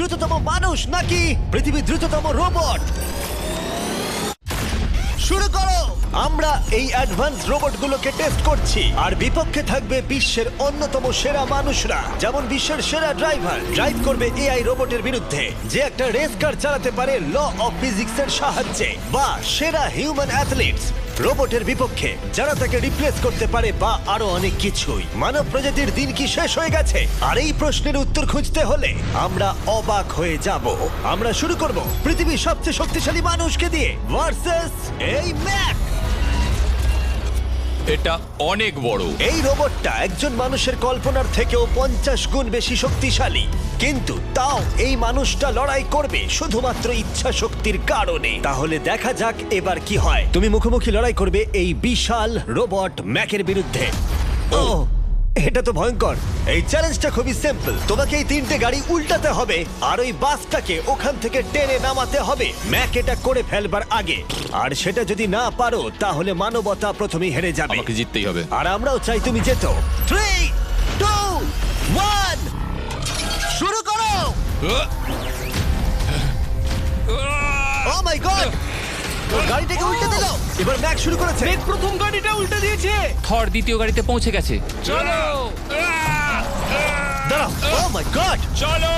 দ্রুততম মানুষ নাকি পৃথিবীর দ্রুততম রোবট? শুরু করো। আমরা এই অ্যাডভান্স রোবটগুলোকে টেস্ট করছি আর বিপক্ষে থাকবে বিশ্বের অন্যতম সেরা মানুষরা, যেমন বিশ্বের সেরা ড্রাইভার ড্রাইভ করবে এআই রোবটের বিরুদ্ধে যে একটা রেস কার চালাতে পারে ল অফ ফিজিক্সের সাহায্যে, বা সেরা হিউম্যান অ্যাথলিটস রোবটের বিপক্ষে যারা তাকে রিপ্লেস করতে পারে, বা আরো অনেক কিছুই। মানব প্রজাতির দিন কি শেষ হয়ে গেছে? আর এই প্রশ্নের উত্তর খুঁজতে হলে আমরা অবাক হয়ে যাব। আমরা শুরু করব পৃথিবীর সবচেয়ে শক্তিশালী মানুষকে দিয়ে ভার্সেস এই ম্যাক। এটা অনেক বড়। এই রোবটটা একজন মানুষের কল্পনার থেকেও 50 গুণ বেশি শক্তিশালী, কিন্তু তাও এই মানুষটা লড়াই করবে শুধুমাত্র ইচ্ছা শক্তির কারণে। তাহলে দেখা যাক এবার কি হয়। তুমি মুখোমুখি লড়াই করবে এই বিশাল রোবট ম্যাকের বিরুদ্ধে। ও, এটা তো ভয়ঙ্কর। এই চ্যালেঞ্জটা খুবই সিম্পল। তোমাকে এই 3টে গাড়ি উল্টাতে হবে আর ওই বাসটাকে ওখান থেকে টেনে নামাতে হবে ম্যাক এটা করে ফেলবার আগে। আর সেটা যদি না পারো তাহলে মানবতা প্রথমেই হেরে যাবে। আমাকে জিততেই হবে। আর আমরাও চাই তুমি যেত। 3, 2, 1 শুরু করো। ও মাই গড, গাড়িটাকে উল্টে দিল। এবার ম্যাক শুরু করেছে। প্রথম গাড়িটা উল্টে দিয়েছে। থর দ্বিতীয় গাড়িতে পৌঁছে গেছে। চলো দাঁড়াও। ও মাই গড, চলো,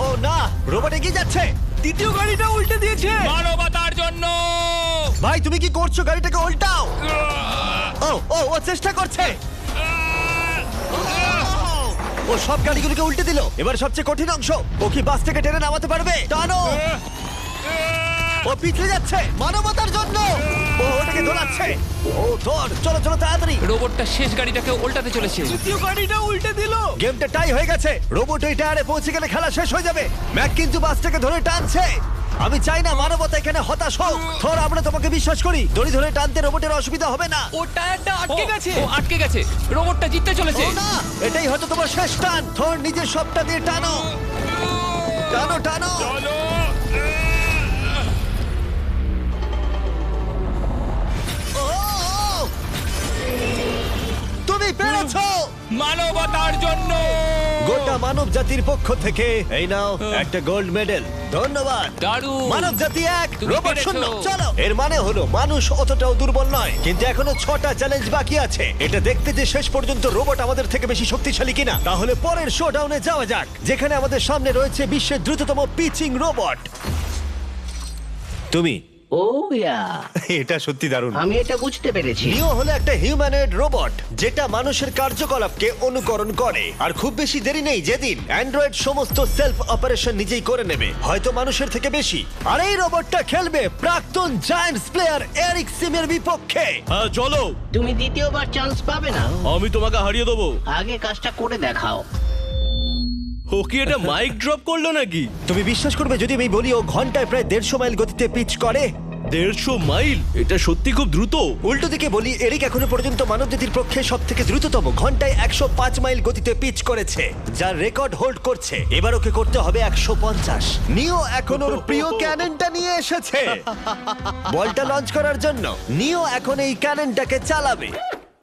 ও না, রোবট এগিয়ে যাচ্ছে। দ্বিতীয় গাড়িটা উল্টে দিয়েছে। মানবতার জন্য। ভাই তুমি কি করছো? গাড়িটাকে উল্টাও। ও ও ও চেষ্টা করছে। ও সব গাড়িগুলোকে উল্টে দিল। এবার সবচেয়ে কঠিন অংশ, ও কি বাস থেকে টেনে নামাতে পারবে? টানো। ও পিছলে যাচ্ছে মানবতার জন্য। ও ওটাকে দোলাচ্ছে। ও ধর, চলো চলো তাড়াতাড়ি। রোবটটা শেষ গাড়িটাকে উল্টাতে চলেছে। তৃতীয় গাড়িটা উল্টে দিল। গেমটা টাই হয়ে গেছে। রোবট ওই টায়ারে পৌঁছে গেলে খেলা শেষ হয়ে যাবে। ম্যাক কিন্তু বাসটাকে ধরে টানছে। আমি চাই না মানবতা এখানে হতাশ হোক। থর, আমরা তোমাকে বিশ্বাস করি। দড়ি ধরে টানতে রোবটের অসুবিধা হবে না। ও টায়ারটা আটকে গেছে। ও আটকে গেছে। রোবটটা জিততে চলেছে। ও না, এটাই হয়তো তোমার শেষ টান। থর নিজের সবটা দিয়ে টানো, টানো টানো। চলো। ও, তুমি পেরেছো। মানবতার জন্য। গোটা মানব জাতির পক্ষ থেকে এই নাও একটা গোল্ড মেডেল। ধন্যবাদ। দারুণ। মানব জাতি এক, তুমি রোবট পেরেছো। শূন্য। চলো, এর মানে হলো মানুষ অতটাও দুর্বল নয়, কিন্তু এখনো 6টা চ্যালেঞ্জ বাকি আছে। এটা দেখতে যে শেষ পর্যন্ত রোবট আমাদের থেকে বেশি শক্তিশালী কিনা। তাহলে পরের শোডাউনে যাওয়া যাক, যেখানে আমাদের সামনে রয়েছে বিশ্বের দ্রুততম পিচিং রোবট। তুমি ও ইয়া, এটা সত্যি দারুণ। আমি এটা বুঝতে পেরেছি। নিও হলো একটা হিউম্যানয়েড রোবট যেটা মানুষের কার্যকলাপকে অনুকরণ করে। আর খুব বেশি দেরি নেই যেদিন অ্যান্ড্রয়েড সমস্ত সেলফ অপারেশন নিজেই করে নেবে, হয়তো মানুষের থেকে বেশি। আর এই রোবটটা খেলবে প্রাক্তন জায়ান্টস প্লেয়ার এরিক সিমের বিপক্ষে। হ্যাঁ চলো, তুমি দ্বিতীয়বার চান্স পাবে না। আমি তোমাকে হারিয়ে দেবো। আগে কাজটা করে দেখাও। ও কি এটা মাইক ড্রপ করলো নাকি? তুমি বিশ্বাস করবে যদি আমি বলি ও ঘন্টায় প্রায় 150 মাইল গতিতে পিচ করে? 150 মাইল? এটা সত্যি খুব দ্রুত। উল্টো দিকে বলি, এরিক এখনো পর্যন্ত মানবজাতির পক্ষে সব থেকে দ্রুততম ঘন্টায় 105 মাইল গতিতে পিচ করেছে, যার রেকর্ড হোল্ড করছে। এবার ওকে করতে হবে 150। নিও এখন ওর প্রিয় ক্যাননটা নিয়ে এসেছে বলটা লঞ্চ করার জন্য। নিও এখন এই ক্যাননটাকে চালাবে।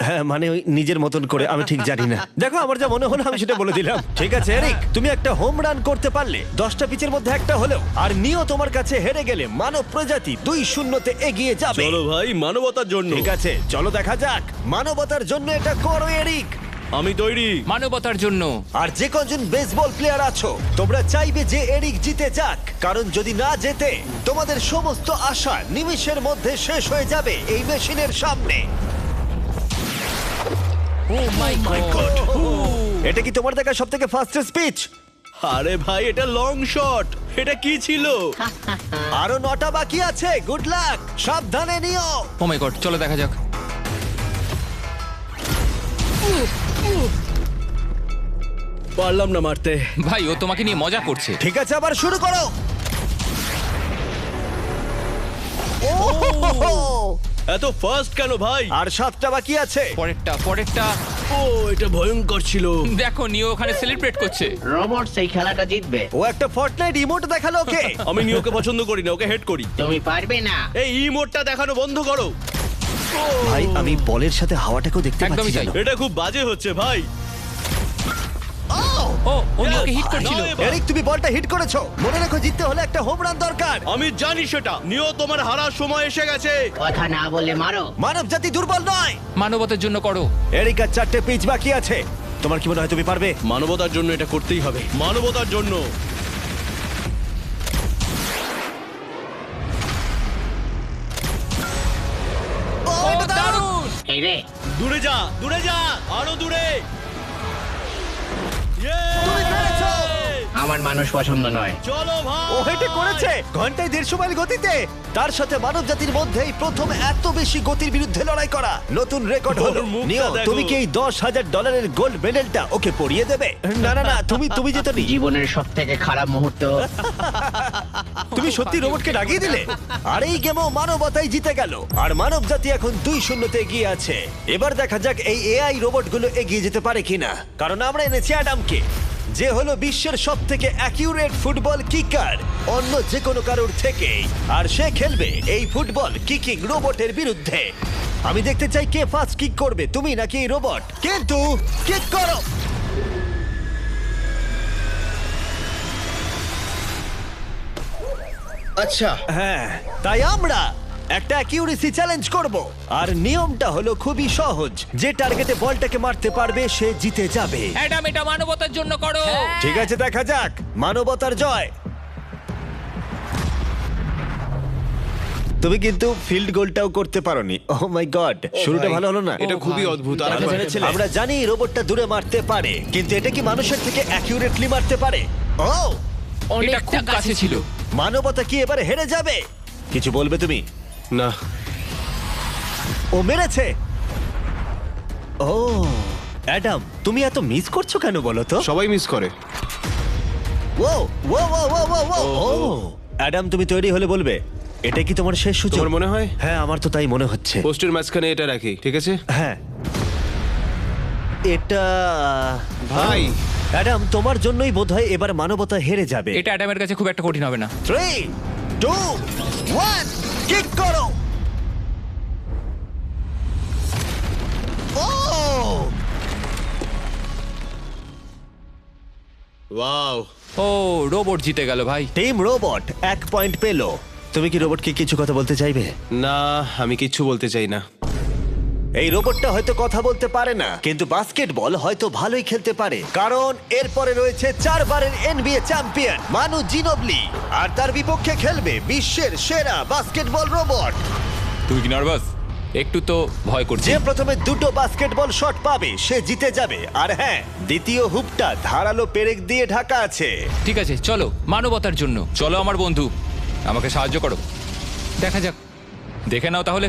হ্যাঁ, মানে ওই নিজের মতন করে, আমি ঠিক জানি না। দেখো, আমার যা মনে হলো আমি সেটা বলে দিলাম। ঠিক আছে এরিক, তুমি একটা হোম রান করতে পারলে 10টা পিচের মধ্যে একটা হলেও, আর নিও তোমার কাছে হেরে গেলে মানব প্রজাতি 2-0 এগিয়ে যাবে। চলো ভাই, মানবতার জন্য। ঠিক আছে, চলো দেখা যাক। মানবতার জন্য এটা করো এরিক। আমি তৈরি। মানবতার জন্য। আর যে কজন বেসবল প্লেয়ার আছো, তোমরা চাইবে যে এরিক জিতে যাক, কারণ যদি না জেতে তোমাদের সমস্ত আশা নিমিষের মধ্যে শেষ হয়ে যাবে এই মেশিনের সামনে। ও মাই গড। এটা কি তোমার দেখা সব থেকে ফাস্টেস্ট স্পিচ? আরে ভাই, এটা লং শট। এটা কি ছিল? আরো 9টা বাকি আছে। গুড লাক, সাবধানে নিও। ও মাই গড, চলো দেখা যাক। পারলাম না মারতে। ভাই, ও তোমাকে নিয়ে মজা করছে। ঠিক আছে, আবার শুরু করো। এত ফাস্ট কেন ভাই? আর 7টা বাকি আছে। পরেরটা। ও, এটা ভয়ঙ্কর ছিল। দেখো, নিও ওখানে সেলিব্রেট করছে। রোবট সেই খেলাটা জিতবে। ও একটা ফর্টনাইট ইমোট দেখালো ওকে। আমি নিওকে পছন্দ করি না, ওকে হেড করি। তুমি পারবে না। এই ইমোটটা দেখানো বন্ধ করো। ভাই, আমি বলের সাথে হাওয়াটাকেও দেখতে একদমই পাচ্ছি তাই। জানো? এটা খুব বাজে হচ্ছে ভাই। ও নিওকে হিট করছিল। নাও এবার। এরিক তুমি বলটা হিট করেছো, মনে রাখো জিততে হলে একটা হোম রান দরকার। আমি জানি সেটা। নিও, তোমার হারার সময় এসে গেছে। কথা না বলে মারো। মানব জাতি দুর্বল নয়। মানবতার জন্য করো। এরিক আর 4টে পিচ বাকি আছে, তোমার কি মনে হয় তুমি পারবে? মানবতার জন্য এটা করতেই হবে, মানবতার জন্য। ও, এটা দারুণ! এই রে, দূরে যা, দূরে যা, আরো দূরে। তুমি পেরেছো! আমার মানুষ পছন্দ নয়। চলো ভাই। ও হেটে করেছে ঘন্টায় 150 মাইল গতিতে। তার সাথে মানব জাতির মধ্যেই প্রথম এত বেশি গতির বিরুদ্ধে লড়াই করা নতুন রেকর্ড হলো। ওর মুখটা নিও, দেখো। তুমি কি এই $10,000 গোল্ড মেডেলটা ওকে পরিয়ে দেবে? না না না, তুমি যেতে নি। জীবনের সব থেকে খারাপ মুহূর্ত। তুমি সত্যি রোবটকে ডাকিয়ে দিলে। আর এই গেমও মানবতাই জিতে গেল, আর মানব জাতি এখন 2-0 এগিয়ে আছে। এবার দেখা যাক এই এআই রোবটগুলো এগিয়ে যেতে পারে কিনা, কারণ আমরা এনেছি অ্যাডামকে, যে হলো বিশ্বের সব থেকে অ্যাকিউরেট ফুটবল কিকার অন্য যে কোনো কারোর থেকে। আর সে খেলবে এই ফুটবল কিকিং রোবটের বিরুদ্ধে। আমি দেখতে চাই কে ফার্স্ট কিক করবে, তুমি নাকি এই রোবট। কিন্তু কিক করো। আচ্ছা, হ্যাঁ, তাই আমরা একটা অ্যাকিউরেসি চ্যালেঞ্জ করব। আর নিয়মটা হলো খুবই সহজ, যে টার্গেটে বলটাকে মারতে পারবে সে জিতে যাবে। অ্যাডাম, এটা মানবতার জন্য করো। ঠিক আছে, দেখা যাক মানবতার জয়। তুমি কিন্তু ফিল্ড গোলটাও করতে পারোনি। ও মাই গড, শুরুটা ভালো হলো না। এটা খুবই অদ্ভুত। আর আমরা জেনেছিলাম। আমরা জানি রোবটটা দূরে মারতে পারে, কিন্তু এটা কি মানুষের থেকে অ্যাকিউরেটলি মারতে পারে? ও, এটা খুব কাছে ছিল। মানবতা কি এবারে হেরে যাবে? কিছু বলবে তুমি? না, ও মেরেছে। ও অ্যাডাম, তুমি এত মিস করছো কেন বলো তো? সবাই মিস করে। ও ও ও ও ও ও ও অ্যাডাম, তুমি তৈরি হলে বলবে। এটা কি তোমার শেষ সুযোগ? তোমার মনে হয়? হ্যাঁ, আমার তো তাই মনে হচ্ছে। পোস্টের মাঝখানে এটা রাখি, ঠিক আছে? হ্যাঁ, এটা ভাই। অ্যাডাম, তোমার জন্যই বোধহয় এবার মানবতা হেরে যাবে। এটা অ্যাডামের কাছে খুব একটা কঠিন হবে না। 3, 2, 1, কিক করো। ও, ওয়াও। ও, রোবট জিতে গেল ভাই। টিম রোবট 1 পয়েন্ট পেলো। তুমি কি রোবটকে কিছু কথা বলতে চাইবে? না, আমি কিচ্ছু বলতে চাই না। এই রোবটটা হয়তো কথা বলতে পারে না, কিন্তু বাস্কেটবল হয়তো ভালোই খেলতে পারে, কারণ এরপরে রয়েছে 4 বারের NBA চ্যাম্পিয়ন মানু জিনোবলি, আর তার বিপক্ষে খেলবে বিশ্বের সেরা বাস্কেটবল রোবট। তুমি কি নার্ভাস? একটু তো ভয় করছে। যে প্রথমে 2টো বাস্কেটবল শট পাবে সে জিতে যাবে। আর হ্যাঁ, দ্বিতীয় হুপটা ধারালো পেরেক দিয়ে ঢাকা আছে। ঠিক আছে, চলো মানবতার জন্য। চলো আমার বন্ধু, আমাকে সাহায্য করো। দেখা যাক, দেখে নাও তাহলে।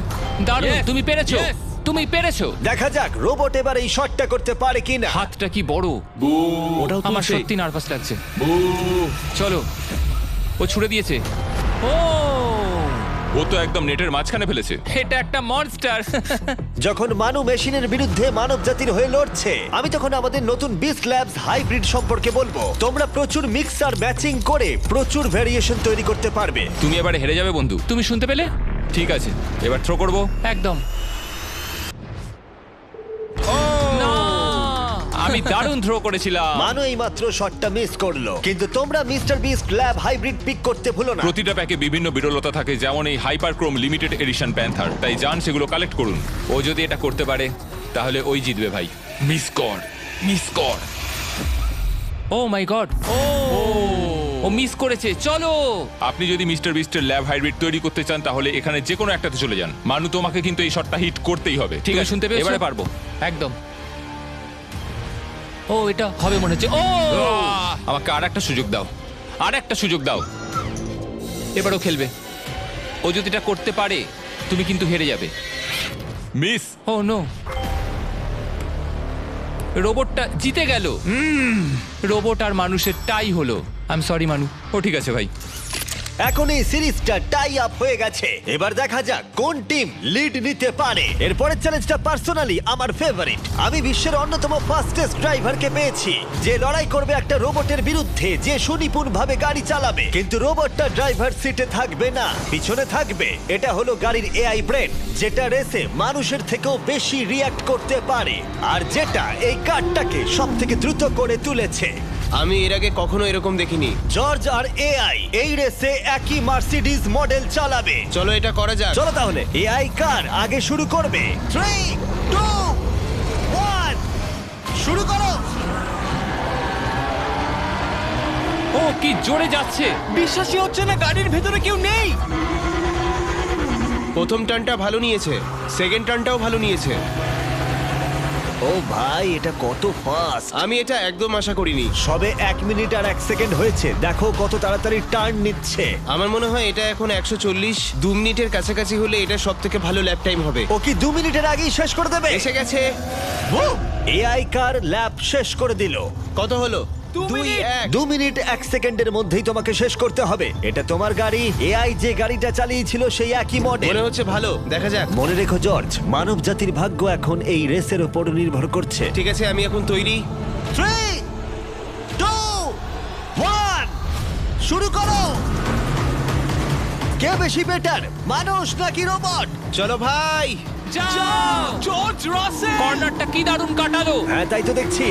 দারুণ, Yes! তুমি পেরেছো। Yes! তুমি পেরেছো। দেখা যাক রোবট এবার এই শটটা করতে পারে কিনা। হাতটা কি বড়! ওটাও আমার তুলছে। সত্যি নার্ভাস লাগছে। চলো, ও ছুড়ে দিয়েছে। ও, ও তো একদম নেটের মাঝখানে ফেলেছে। এটা একটা মনস্টার। যখন মানু মেশিনের বিরুদ্ধে মানব জাতির হয়ে লড়ছে, আমি তখন আমাদের নতুন বিস্ট ল্যাবস হাইব্রিড সম্পর্কে বলবো। তোমরা প্রচুর মিক্সার ম্যাচিং করে প্রচুর ভেরিয়েশন তৈরি করতে পারবে। তুমি এবারে হেরে যাবে বন্ধু। তুমি শুনতে পেলে? ঠিক আছে, এবার থ্রো করবো। একদম না। আমি দারুণ থ্রো করেছিলাম। মানু এই মাত্র শটটা মিস করলো, কিন্তু তোমরা Mister Beast lab hybrid pick করতে ভুলো না। প্রতিটা প্যাকে বিভিন্ন বিরলতা থাকে, যেমন এই হাইপারক্রোম লিমিটেড এডিশন প্যান্থার। তাই যান সেগুলো কালেক্ট করুন। ও যদি এটা করতে পারে তাহলে ওই জিতবে ভাই। মিস কর, মিস কর। ও মাই গড, ও মিস করেছে। চলো, আপনি যদি মিস্টার বিস্টের ল্যাব হাইব্রিড তৈরি করতে চান তাহলে এখানে যে কোনো একটাতে চলে যান। মানু, তোমাকে কিন্তু এই শটটা হিট করতেই হবে। ঠিক আছে, শুনতে পেয়েছো? এবারে পারবো। একদম। ও, এটা হবে মনে হচ্ছে। ও, আমাকে আর একটা সুযোগ দাও, আর একটা সুযোগ দাও। এবারও খেলবে। ও যদি এটা করতে পারে তুমি কিন্তু হেরে যাবে। মিস। ও নো, রোবটটা জিতে গেল। রোবট আর মানুষের টাই হলো। আই এম সরি মানু। ও ঠিক আছে ভাই। এখন এই সিরিজটা টাই আপ হয়ে গেছে। এবার দেখা যাক কোন টিম লিড নিতে পারে। এরপরের চ্যালেঞ্জটা পার্সোনালি আমার ফেভারিট। আমি বিশ্বের অন্যতম ফাস্টেস্ট ড্রাইভারকে পেয়েছি, যে লড়াই করবে একটা রোবটের বিরুদ্ধে যে সুনিপুণভাবে গাড়ি চালাবে। কিন্তু রোবটটা ড্রাইভার সিটে থাকবে না, পিছনে থাকবে। এটা হলো গাড়ির এআই ব্রেন, যেটা রেসে মানুষের থেকেও বেশি রিয়্যাক্ট করতে পারে, আর যেটা এই কারটাকে সব থেকে দ্রুত করে তুলেছে। আমি এর আগে কখনো এরকম দেখিনি। জর্জ আর এআই এই রেসে একই মার্সিডিজ মডেল চালাবে। চলো এটা করা যাক। চলো তাহলে এআই কার আগে শুরু করবে। 3, 2, 1 শুরু করো। ও কি জোরে যাচ্ছে! বিশ্বাসই হচ্ছে না গাড়ির ভেতরে কেউ নেই। প্রথম টার্নটা ভালো নিয়েছে, সেকেন্ড টার্নটাও ভালো নিয়েছে। ও ভাই, এটা কত ফাস্ট! আমি এটা একদম আশা করিনি। সবে 1 মিনিট আর 1 সেকেন্ড হয়েছে, দেখো কত তাড়াতাড়ি টার্ন নিচ্ছে। আমার মনে হয় এটা এখন 140, 2 মিনিটের কাছাকাছি হলে এটা সব থেকে ভালো ল্যাপ টাইম হবে। ও কি 2 মিনিটের আগেই শেষ করে দেবে? এসে গেছে। এআই কার ল্যাব শেষ করে দিল। কত হলো? 2-1। 2 মিনিট 1 সেকেন্ডের মধ্যেই তোমাকে শেষ করতে হবে। এটা তোমার গাড়ি, এআই যে গাড়িটা চালিয়েছিল সেই একই মডেল। মনে হচ্ছে ভালো, দেখা যাক। মনে রেখো জর্জ, মানব জাতির ভাগ্য এখন এই রেসের উপর নির্ভর করছে। ঠিক আছে, আমি এখন তৈরি। 3, 2, 1 শুরু করো। কে বেশি বেটার, মানুষ নাকি রোবট? চলো ভাই। যাও জর্জ রাসেল! কর্নারটা কি দারুণ কাটালো! হ্যাঁ, তাই তো দেখছি।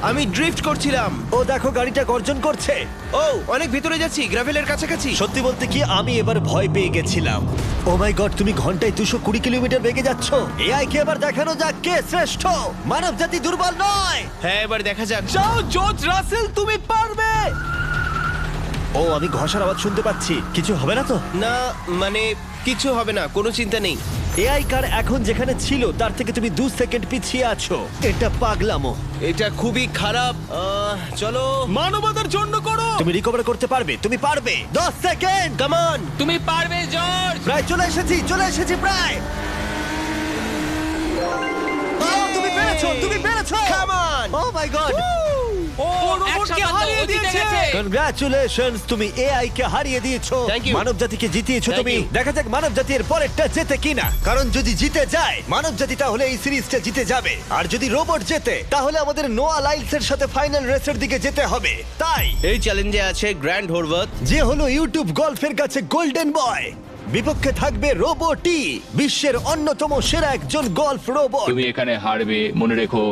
আমি ড্রিফট করছিলাম। ও দেখো, গাড়িটা গর্জন করছে। ও অনেক ভিতরে যাচ্ছি, গ্রাভেলের কাছাকাছি। সত্যি বলতে কি, আমি এবার ভয় পেয়ে গেছিলাম। ও মাই গড, তুমি ঘন্টায় 220 কিলোমিটার বেগে যাচ্ছ। এআই কে এবার দেখানো যাক কে শ্রেষ্ঠ। মানব জাতি দুর্বল নয়। হ্যাঁ, এবার দেখা যাক। যাও জর্জ রাসেল, তুমি পারবে! ও, আমি ঘষার আওয়াজ শুনতে পাচ্ছি। কিছু হবে না তো? না, মানে কিছু হবে না, কোনো চিন্তা নেই। এআই কার এখন যেখানে ছিল তার থেকে তুমি 2 সেকেন্ড পিছিয়ে আছো। এটা পাগলামো। এটা খুবই খারাপ। চলো, মানবতার জন্য করো! তুমি রিকভার করতে পারবে, তুমি পারবে। 10 সেকেন্ড, কাম অন। তুমি পারবে জর্জ! প্রায় চলে এসেছি প্রায়। ও, তুমি পেরেছো, তুমি পেরেছো। Come on. O my god, ও রোবটকে হারিয়ে দিয়েছে! কনগ্রাচুলেশনস, তুমি এআই কে হারিয়ে দিয়েছো। Thank you. মানব জাতিকে জিতিয়েছো Thank তুমি। you. দেখা যাক মানব জাতি এর পরেরটা জেতে কিনা। কারণ যদি জিতে যায় মানব জাতি, তাহলে এই সিরিজটা জিতে যাবে। আর যদি রোবট জেতে, তাহলে আমাদের নোয়া লাইলসের সাথে ফাইনাল রেসের দিকে যেতে হবে। তাই এই চ্যালেঞ্জে আছে গ্র্যান্ড হোরভাত। যে হলো ইউটিউব গল্ফের কাছে গোল্ডেন বয়, বিপক্ষে থাকবে রোবটই, বিশ্বের অন্যতম সেরা একজন গল্ফ রোবট। তুমি এখানে হারবে, মনে রেখো।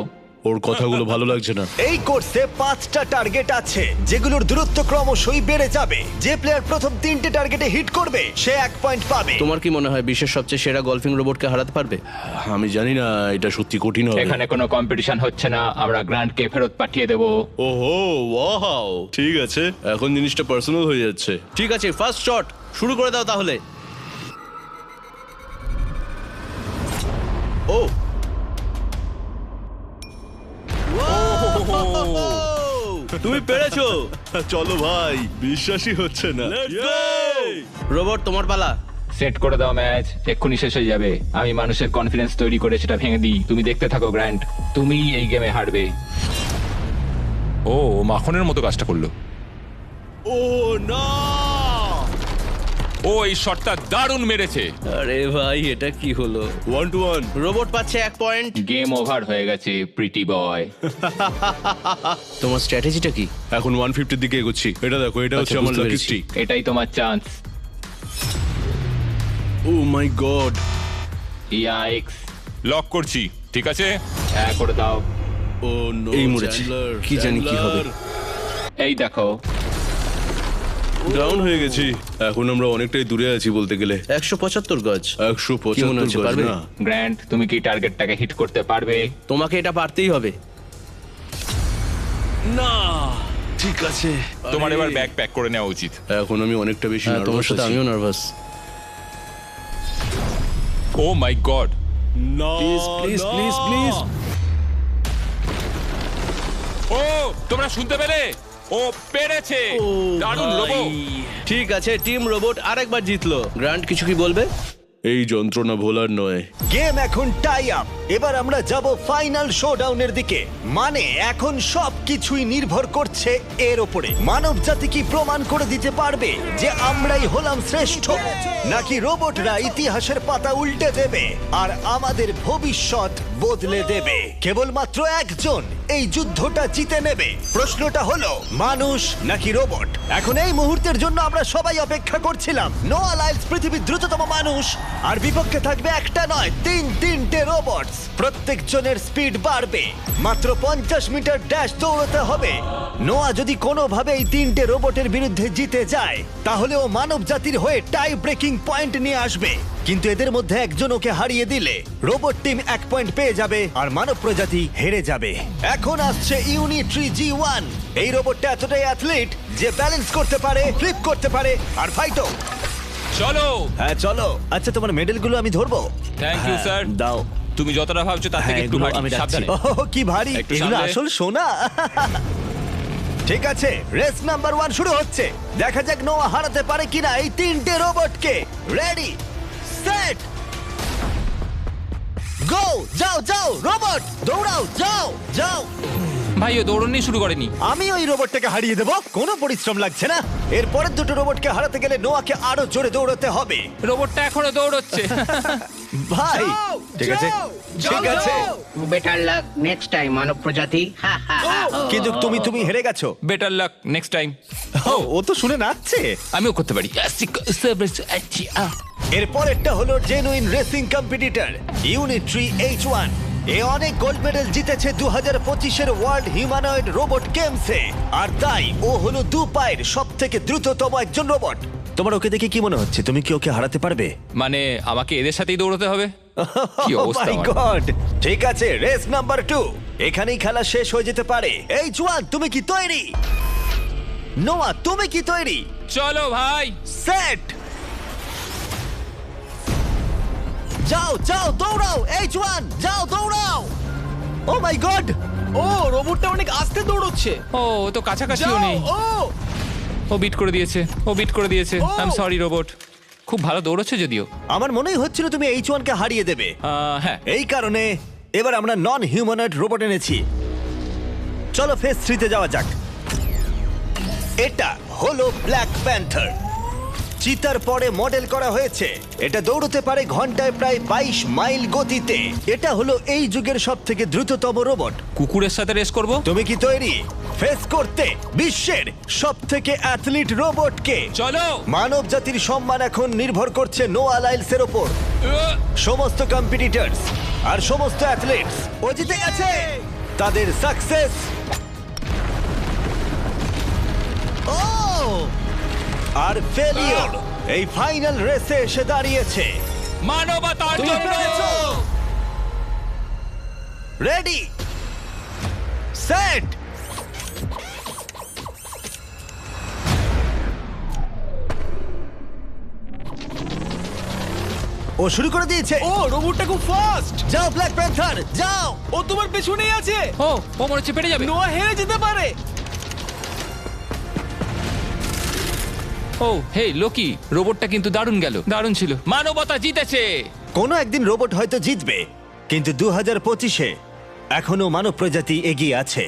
ওর কথাগুলো ভালো লাগছে না। এই কোর্সে 5টা টার্গেট আছে, যেগুলোর দূরত্ব ক্রমশই বেড়ে যাবে। যে প্লেয়ার প্রথম 3টে টার্গেটে হিট করবে সে 1 পয়েন্ট পাবে। তোমার কি মনে হয় বিশ্বের সবচেয়ে সেরা গলফিং রোবটকে হারাতে পারবে? আমি জানি না, এটা সত্যি কঠিন হবে। এখানে কোনো কম্পিটিশন হচ্ছে না, আমরা গ্র্যান্ডকে ফেরত পাঠিয়ে দেব। ওহো, ওয়াও, ঠিক আছে, এখন জিনিসটা পার্সোনাল হয়ে যাচ্ছে। ঠিক আছে, ফার্স্ট শট শুরু করে দাও তাহলে। ও তুমি পেরেছো। চলো ভাই, বিশ্বাসই হচ্ছে না। রোবট, তোমার পালা। সেট করে দাও ম্যাচ, এক্ষুনি শেষ হয়ে যাবে। আমি মানুষের কনফিডেন্স তৈরি করে সেটা ভেঙে দিই। তুমি দেখতে থাকো গ্র্যান্ড, তুমি এই গেমে হারবে। ও মাখনের মতো কাজটা করলো। ও না! ও এই শটটা দারুণ মেরেছে। আরে ভাই, এটা কি হলো? 1-1। রোবট পাচ্ছে 1 পয়েন্ট। গেম ওভার হয়ে গেছে, প্রিটি বয়। তোমার স্ট্র্যাটেজিটা কি? এখন 150 দিকে এগোচ্ছি। এটা দেখো, এটা হচ্ছে আচ্ছা, আমার বুঝতে লাকি পেরেছি। স্ট্রিক। এটাই তোমার chance. O my god. Yikes! Lock করছি, ঠিক আছে? হ্যাঁ, করে দাও। ও নো, এই মরেছি। কি জানি কি হবে। এই দেখো, ডাউন হয়ে গেছি। এখন আমরা অনেকটাই দূরে আছি বলতে গেলে। 175 গজ। 175 হচ্ছে, গজ পারবে? না। গ্র্যান্ড, তুমি কি টার্গেটটাকে হিট করতে পারবে? তোমাকে এটা পারতেই হবে। না, ঠিক আছে। তোমার আরে, এবার ব্যাগ প্যাক করে নেওয়া উচিত। এখন আমি অনেকটা বেশি হ্যাঁ, তোমার নার্ভাস সাথে আছি। আমিও নার্ভাস। Oh my god! না, প্লিজ না। Please please. ও তোমরা শুনতে পেলে? ও পেরেছে! দারুণ রোবট! ঠিক আছে, টিম রোবট আরেকবার জিতলো। গ্র্যান্ড, কিছু কি বলবে? এই যন্ত্রণা ভোলার নয়। গেম এখন টাই আপ। এবার আমরা যাব ফাইনাল শোডাউনের দিকে। মানে এখন সবকিছুই নির্ভর করছে এর ওপরে। মানব জাতি কি প্রমাণ করে দিতে পারবে যে আমরাই হলাম শ্রেষ্ঠ, নাকি রোবটরা ইতিহাসের পাতা উল্টে দেবে আর আমাদের ভবিষ্যৎ বদলে দেবে? কেবলমাত্র একজন এই যুদ্ধটা জিতে নেবে। প্রশ্নটা হলো মানুষ নাকি রোবট। এখন এই মুহূর্তের জন্য আমরা সবাই অপেক্ষা করছিলাম। নোয়া লাইলস পৃথিবীর দ্রুততম মানুষ, আর বিপক্ষে থাকবে একটা নয় তিনটে রোবটস। প্রত্যেকজনের স্পিড বাড়বে। মাত্র 50 মিটার ড্যাশ দৌড়তে হবে। নোয়া যদি কোনোভাবে এই তিনটে রোবটের বিরুদ্ধে জিতে যায়, তাহলে ও মানব জাতির হয়ে টাই ব্রেকিং পয়েন্ট নিয়ে আসবে। কিন্তু এদের মধ্যে একজন ওকে হারিয়ে দিলে রোবট টিম 1 পয়েন্ট পেয়ে যাবে আর মানব প্রজাতি হেরে যাবে। এখন আসছে ইউনিট্রি G1। এই রোবটটা এতটাই অ্যাথলিট যে ব্যালেন্স করতে পারে, ফ্লিপ করতে পারে আর ফাইটও। চলো। হ্যাঁ চলো। আচ্ছা, তোমার মেডেলগুলো আমি ধরবো? Thank you, হ্যাঁ, sir. দাও। তুমি যতটা ভাবছো তার থেকে হ্যাঁ, একটু এগুলো ভারী। আমি রাখছি। সাবধানে। ওহ, কি ভারী! একটু এগুলো সামলে। আসল সোনা। ঠিক আছে, রেস নাম্বার 1 শুরু হচ্ছে। দেখা যাক নোয়া হারাতে পারে কিনা এই তিনটে রোবটকে। রেডি, সেট, গো! যাও যাও রোবট, দৌড়াও, যাও যাও। ভাই ও দৌড়নি শুরু করেনি। আমি ওই রোবটটাকে হারিয়ে দেবো, কোনো পরিশ্রম লাগছে না। এরপরের দুটো রোবটকে হারাতে গেলে নোয়াকে আরো জোরে দৌড়াতে হবে। রোবটটা এখনো দৌড়চ্ছে। ভাই ঠিক আছে, ঠিক আছে, বেটার লাক নেক্সট টাইম মানব প্রজাতি। হা, হা, হা। কিন্তু তুমি হেরে গেছো। Better luck next time. ও তো শুনে নাচছে। আমিও করতে পারি। এরপরেরটা হলো genuine racing competitor Unitree H1। এ অনেক গোল্ড মেডেল জিতেছে 2025-এর ওয়ার্ল্ড হিউম্যানয়েড রোবট গেমসে, আর তাই ও হলো 2 পায়ের সব থেকে দ্রুততম একজন রোবট। তোমার ওকে দেখে কি মনে হচ্ছে? তুমি কি ওকে হারাতে পারবে? মানে আমাকে এদের সাথেই দৌড়তে হবে? কি অবস্থা মাই আমার। গড! ঠিক আছে, রেস নাম্বার 2। এখানেই খেলা শেষ হয়ে যেতে পারে। H1, তুমি কি তৈরি? নোয়া, তুমি কি তৈরি? চলো ভাই। সেট, যাও যাও দৌড়াও। H1, যাও দৌড়াও। ও মাই গড! ও রোবটটা অনেক আস্তে দৌড়চ্ছে। ও ও তো কাছাকাছিও যাও, নেই। ও বিট করে দিয়েছে, ও বিট করে দিয়েছে। I am sorry robot. খুব ভালো দৌড়চ্ছে যদিও। আমার মনেই হচ্ছিল তুমি H1 কে হারিয়ে দেবে। হ্যাঁ। এই কারণে এবার আমরা নন হিউম্যানয়েড রোবট এনেছি। চলো ফেজ 3 তে যাওয়া যাক। এটা হলো ব্ল্যাক প্যান্থার। চিতার পরে মডেল করা হয়েছে। এটা দৌড়তে পারে ঘন্টায় প্রায় 22 মাইল গতিতে। এটা হলো এই যুগের সবথেকে দ্রুততম রোবট। কুকুরের সাথে রেস করব। তুমি কি তৈরি ফেস করতে বিশ্বের সবথেকে অ্যাথলিট রোবটকে? চলো। মানব জাতির সম্মান এখন নির্ভর করছে নোয়া লাইলসের ওপর। সমস্ত কম্পিটিটরস আর সমস্ত অ্যাথলিটস ও জিতে গেছে। তাদের সাকসেস ও আর ফেলিওর এই ফাইনাল রেসে এসে দাঁড়িয়েছে। মানবতার জন্য। রেডি, সেট, ও শুরু করে দিয়েছে। ও রোবটটা খুব ফাস্ট। যাও ব্ল্যাক প্যান্থার, যাও। ও তোমার পেছনেই আছে। ও ও মনে হচ্ছে পেরে যাবে। নোয়া হেরে যেতে পারে। ও হে লোকি, রোবটটা কিন্তু দারুণ গেল, দারুণ ছিল। মানবতা জিতেছে। কোনো একদিন রোবট হয়তো জিতবে, কিন্তু 2025-এ এখনো মানব প্রজাতি এগিয়ে আছে।